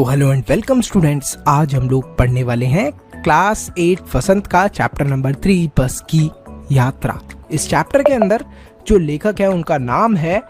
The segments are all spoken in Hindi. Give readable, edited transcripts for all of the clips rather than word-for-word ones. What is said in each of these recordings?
तो हेलो एंड वेलकम स्टूडेंट्स, आज हम लोग पढ़ने वाले हैं क्लास 8 वसंत का चैप्टर नंबर 3 बस की यात्रा। इस चैप्टर के अंदर जो लेखक है उनका नाम है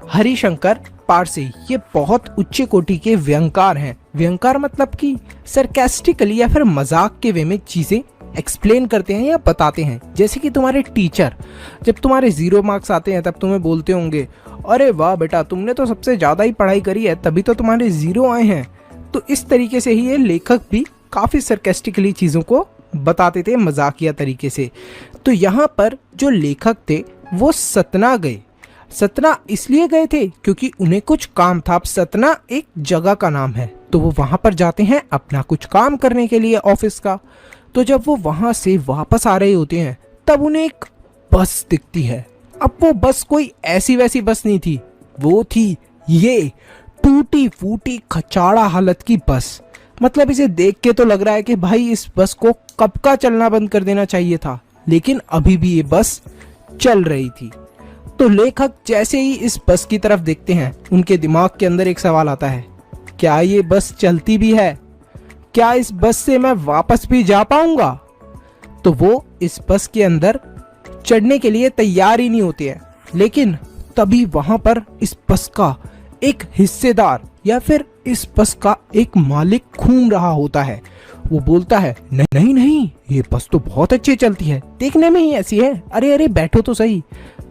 हरिशंकर पारसे। ये बहुत उच्च कोटि के व्यंगकार हैं। व्यंगकार मतलब कि सरकास्टिकली या फिर मजाक के वे में चीजें एक्सप्लेन करते हैं या बताते हैं। जैसे कि तुम्हारे टीचर जब तुम्हारे 0 मार्क्स आते हैं तब तुम्हें बोलते होंगे, अरे वाह बेटा तुमने तो सबसे ज़्यादा ही पढ़ाई करी है तभी तो तुम्हारे 0 आए हैं। तो इस तरीके से ही ये लेखक भी काफ़ी सरकास्टिकली चीज़ों को बताते थे मजाकिया तरीके से। तो यहाँ पर जो लेखक थे वो सतना गए। सतना इसलिए गए थे क्योंकि उन्हें कुछ काम था। अब सतना एक जगह का नाम है, तो वो वहाँ पर जाते हैं अपना कुछ काम करने के लिए ऑफिस का। तो जब वो वहाँ से वापस आ रहे होते हैं तब उन्हें एक बस दिखती है। अब वो बस कोई ऐसी वैसी बस नहीं थी, वो थी ये टूटी फूटी खचाड़ा हालत की बस। मतलब इसे देख के तो लग रहा है कि भाई इस बस को कब का चलना बंद कर देना चाहिए था, लेकिन अभी भी ये बस चल रही थी। तो लेखक जैसे ही इस बस की तरफ देखते हैं उनके दिमाग के अंदर एक सवाल आता है, क्या ये बस चलती भी है? क्या इस बस से मैं वापस भी जा पाऊंगा? तो वो इस बस के अंदर चढ़ने के लिए तैयार ही नहीं होते हैं। लेकिन तभी वहां पर इस बस का एक हिस्सेदार या फिर इस बस का एक मालिक घूम रहा होता है। वो बोलता है, नहीं नहीं नहीं, ये बस तो बहुत अच्छी चलती है, देखने में ही ऐसी है, अरे अरे बैठो तो सही।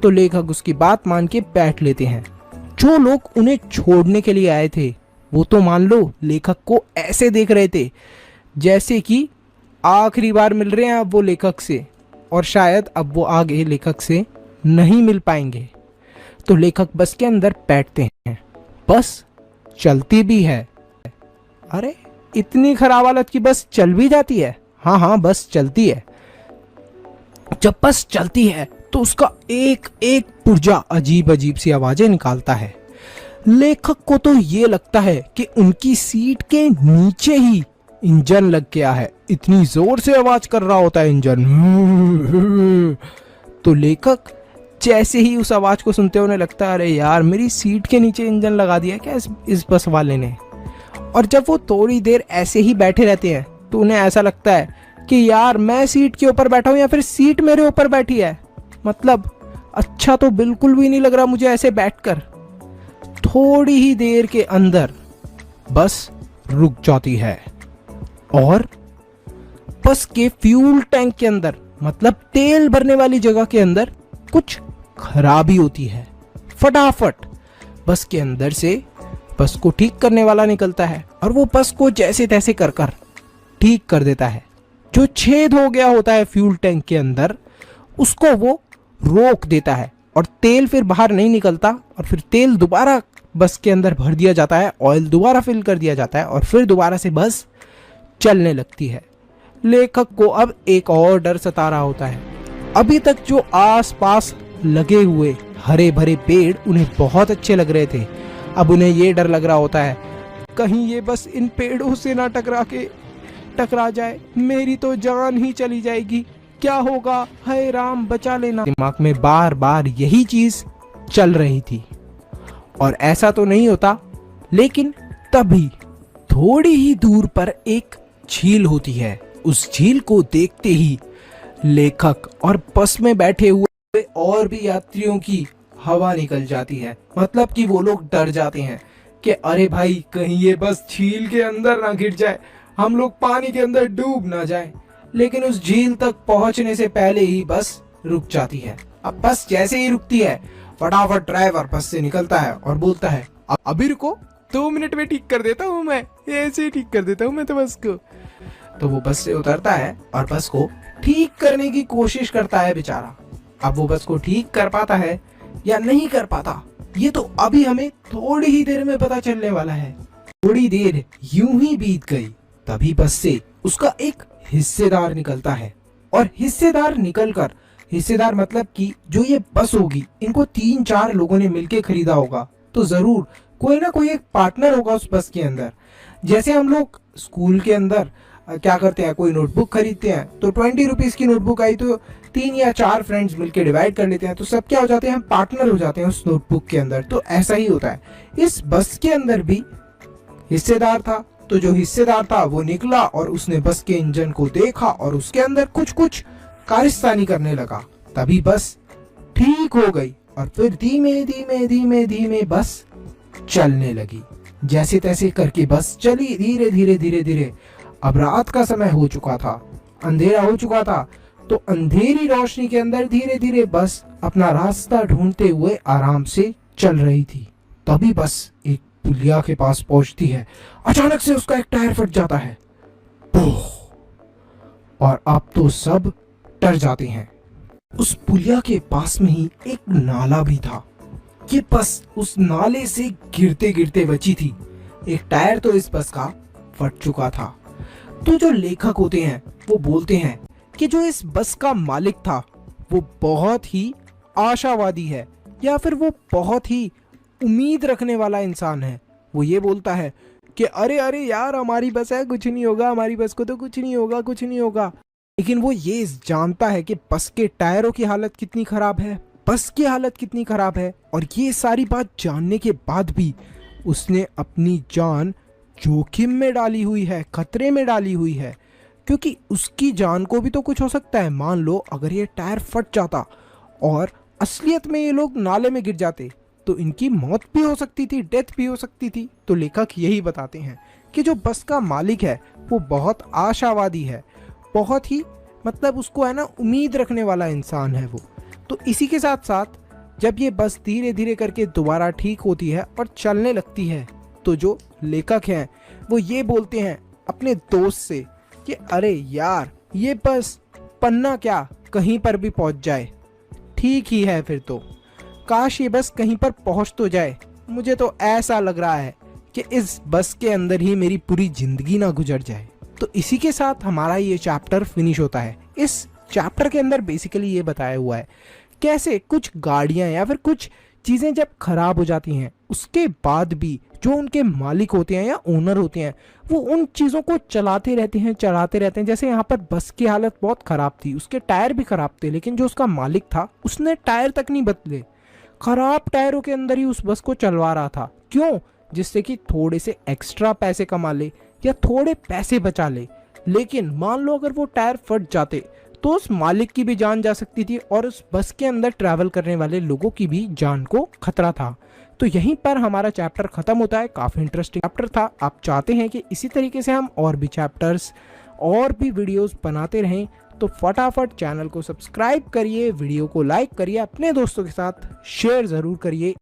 तो लेखक उसकी बात मान के बैठ लेते हैं। जो लोग उन्हें छोड़ने के लिए आए थे वो तो मान लो लेखक को ऐसे देख रहे थे जैसे कि आखिरी बार मिल रहे हैं अब वो लेखक से, और शायद अब वो आगे लेखक से नहीं मिल पाएंगे। तो लेखक बस के अंदर बैठते हैं। बस चलती भी है। अरे इतनी खराब हालत की बस चल भी जाती है? हाँ हाँ बस चलती है। जब बस चलती है तो उसका एक एक पुर्जा अजीब अजीब सी आवाजें निकालता है। लेखक को तो ये लगता है कि उनकी सीट के नीचे ही इंजन लग गया है, इतनी जोर से आवाज कर रहा होता है इंजन। तो लेखक जैसे ही उस आवाज को सुनते उन्हें लगता है, अरे यार मेरी सीट के नीचे इंजन लगा दिया क्या इस बस वाले ने। और जब वो थोड़ी देर ऐसे ही बैठे रहते हैं तो उन्हें ऐसा लगता है कि यार मैं सीट के ऊपर बैठा हूं या फिर सीट मेरे ऊपर बैठी है। मतलब अच्छा तो बिल्कुल भी नहीं लग रहा मुझे ऐसे बैठकर। थोड़ी ही देर के अंदर बस रुक जाती है और बस के फ्यूल टैंक के अंदर, मतलब तेल भरने वाली जगह के अंदर कुछ खराबी होती है। फटाफट बस के अंदर से बस को ठीक करने वाला निकलता है और वो बस को जैसे तैसे कर ठीक कर देता है। जो छेद हो गया होता है फ्यूल टैंक के अंदर उसको वो रोक देता है और तेल फिर बाहर नहीं निकलता। और फिर तेल दोबारा बस के अंदर भर दिया जाता है, ऑयल दोबारा फिल कर दिया जाता है और फिर दोबारा से बस चलने लगती है। लेखक को अब एक और डर सता रहा होता है। अभी तक जो आसपास लगे हुए हरे भरे पेड़ उन्हें बहुत अच्छे लग रहे थे, अब उन्हें ये डर लग रहा होता है कहीं ये बस इन पेड़ों से ना टकरा जाए, मेरी तो जान ही चली जाएगी, क्या होगा, हाय राम बचा लेना। दिमाग में बार बार यही चीज चल रही थी और ऐसा तो नहीं होता। लेकिन तभी थोड़ी ही दूर पर एक झील होती है। उस झील को देखते ही लेखक और बस में बैठे हुए और भी यात्रियों की हवा निकल जाती है। मतलब कि वो लोग डर जाते हैं कि अरे भाई कहीं ये बस झील के अंदर ना गिर जाए, हम लोग पानी के अंदर डूब ना जाए। लेकिन उस झील तक पहुंचने से पहले ही बस रुक जाती है। अब बस जैसे ही रुकती है फटाफट ड्राइवर बस से निकलता है और बोलता है, अभी रुको, 2 मिनट में ठीक कर देता हूँ, मैं ऐसे ही ठीक कर देता हूँ मैं तो बस को। तो वो बस से उतरता है और बस को ठीक करने की कोशिश करता है बेचारा। अब वो बस को ठीक कर पाता है या नहीं कर पाता ये तो अभी हमें थोड़ी ही देर में पता चलने वाला है। थोड़ी देर यूं ही बीत गई, तभी बस से उसका एक हिस्सेदार निकलता है। और हिस्सेदार मतलब कि जो ये बस होगी इनको 3-4 लोगों ने मिलके खरीदा होगा, तो जरूर कोई ना कोई एक पार्टनर होगा उस बस के अंदर। जैसे हम लोग स्कूल के अंदर क्या करते हैं, कोई नोटबुक खरीदते हैं तो 20 रुपीज की नोटबुक आई तो 3 या 4 फ्रेंड्स मिलके डिवाइड कर लेते हैं, तो सब क्या हो जाते हैं, पार्टनर हो जाते हैं उस नोटबुक के अंदर। तो ऐसा ही होता है, इस बस के अंदर भी हिस्सेदार था। तो तो जो हिस्सेदार था वो निकला और उसने बस के इंजन को देखा और उसके अंदर कुछ कुछ कारिस्तानी करने लगा। तभी बस ठीक हो गई और फिर धीमे धीमे धीमे धीमे बस चलने लगी। जैसे तैसे करके बस चली धीरे धीरे धीरे धीरे। अब रात का समय हो चुका था, अंधेरा हो चुका था, तो अंधेरी रोशनी के अंदर धीरे धीरे बस अपना रास्ता ढूंढते हुए आराम से चल रही थी। तभी बस एक पुलिया के पास पहुंचती है। अचानक से उसका एक टायर फट जाता है और अब तो सब डर जाते हैं। उस पुलिया के पास में ही एक नाला भी था। ये बस उस नाले से गिरते गिरते बची थी। एक टायर तो इस बस का फट चुका था। तो जो लेखक होते हैं वो बोलते हैं कि जो इस बस का मालिक था वो बहुत ही आशावादी है, या फिर वो बहुत ही उम्मीद रखने वाला इंसान है। वो ये बोलता है कि अरे अरे यार, हमारी बस है, कुछ नहीं होगा, हमारी बस को तो कुछ नहीं होगा, कुछ नहीं होगा। लेकिन वो ये जानता है कि बस के टायरों की हालत कितनी खराब है, बस की हालत कितनी खराब है, और ये सारी बात जानने के बाद भी उसने अपनी जान जोखिम में डाली हुई है, खतरे में डाली हुई है, क्योंकि उसकी जान को भी तो कुछ हो सकता है। मान लो अगर ये टायर फट जाता और असलियत में ये लोग नाले में गिर जाते तो इनकी मौत भी हो सकती थी, डेथ भी हो सकती थी। तो लेखक यही बताते हैं कि जो बस का मालिक है वो बहुत आशावादी है, बहुत ही मतलब उसको है ना उम्मीद रखने वाला इंसान है वो। तो इसी के साथ साथ जब ये बस धीरे धीरे करके दोबारा ठीक होती है और चलने लगती है, तो जो लेखक हैं वो ये बोलते हैं अपने दोस्त से कि अरे यार, ये बस पन्ना क्या कहीं पर भी पहुंच जाए, ठीक ही है, फिर तो काश ये बस कहीं पर पहुंच तो जाए। मुझे तो ऐसा लग रहा है कि इस बस के अंदर ही मेरी पूरी जिंदगी ना गुजर जाए। तो इसी के साथ हमारा ये चैप्टर फिनिश होता है। इस चैप्टर के अंदर बेसिकली ये बताया हुआ है कैसे कुछ गाड़ियां या फिर कुछ चीज़ें जब खराब हो जाती हैं उसके बाद भी जो उनके मालिक होते हैं या ओनर होते हैं वो उन चीज़ों को चलाते रहते हैं। जैसे यहाँ पर बस की हालत बहुत ख़राब थी, उसके टायर भी ख़राब थे, लेकिन जो उसका मालिक था उसने टायर तक नहीं बदले, खराब टायरों के अंदर ही उस बस को चलवा रहा था। क्यों? जिससे कि थोड़े से एक्स्ट्रा पैसे कमा ले या थोड़े पैसे बचा ले। लेकिन मान लो अगर वो टायर फट जाते तो उस मालिक की भी जान जा सकती थी और उस बस के अंदर ट्रैवल करने वाले लोगों की भी जान को खतरा था। तो यहीं पर हमारा चैप्टर खत्म होता है। काफ़ी इंटरेस्टिंग चैप्टर था। आप चाहते हैं कि इसी तरीके से हम और भी चैप्टर्स और भी वीडियोस बनाते रहें तो फटाफट चैनल को सब्सक्राइब करिए, वीडियो को लाइक करिए, अपने दोस्तों के साथ शेयर ज़रूर करिए।